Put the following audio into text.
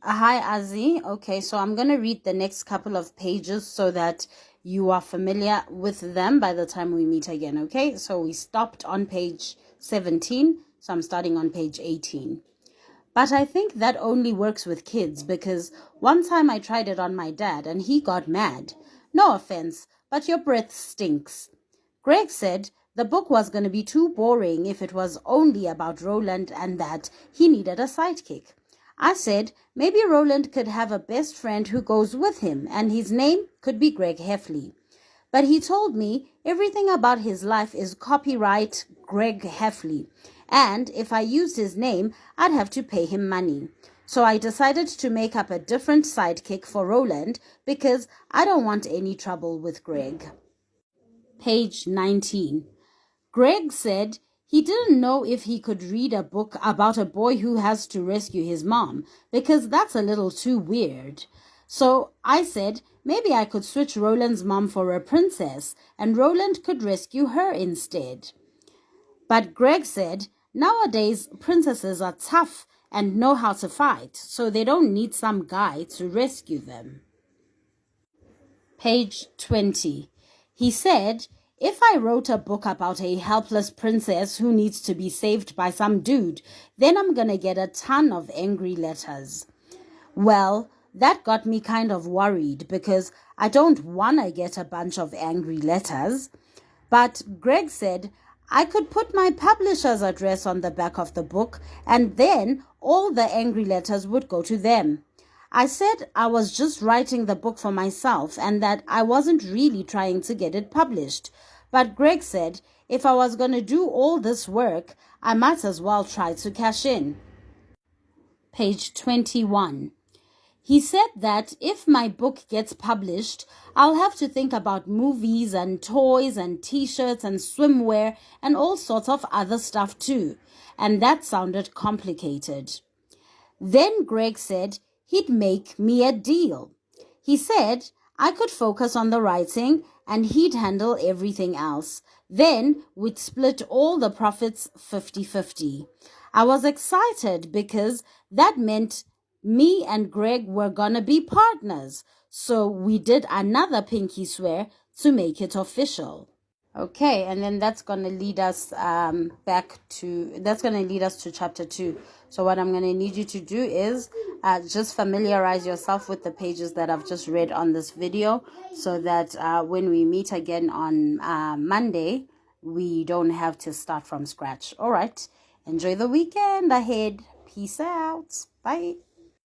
Hi, Azzy. Okay, so I'm going to read the next couple of pages so that you are familiar with them by the time we meet again. Okay, so we stopped on page 17, so I'm starting on page 18. But I think that only works with kids because one time I tried it on my dad and he got mad. No offense, but your breath stinks. Greg said the book was going to be too boring if it was only about Roland and that he needed a sidekick. I said maybe Roland could have a best friend who goes with him and his name could be Greg Heffley. But he told me everything about his life is copyright Greg Heffley, and if I used his name, I'd have to pay him money. So I decided to make up a different sidekick for Roland because I don't want any trouble with Greg. Page 19. Greg said he didn't know if he could read a book about a boy who has to rescue his mom because that's a little too weird. So I said maybe I could switch Roland's mom for a princess and Roland could rescue her instead. But Greg said nowadays princesses are tough and know how to fight, so they don't need some guy to rescue them. Page 20. He said, if I wrote a book about a helpless princess who needs to be saved by some dude, then I'm gonna get a ton of angry letters. Well, that got me kind of worried because I don't wanna get a bunch of angry letters. But Greg said I could put my publisher's address on the back of the book and then all the angry letters would go to them. I said I was just writing the book for myself and that I wasn't really trying to get it published. But Greg said if I was going to do all this work, I might as well try to cash in. Page 21. He said that if my book gets published, I'll have to think about movies and toys and t-shirts and swimwear and all sorts of other stuff too. And that sounded complicated. Then Greg said he'd make me a deal. He said I could focus on the writing and he'd handle everything else. Then we'd split all the profits 50-50. I was excited because that meant me and Greg were gonna be partners. So we did another pinky swear to make it official. Okay, and then that's going to lead us to chapter 2. So what I'm going to need you to do is just familiarize yourself with the pages that I've just read on this video so that when we meet again on Monday, we don't have to start from scratch. All right, enjoy the weekend ahead. Peace out. Bye.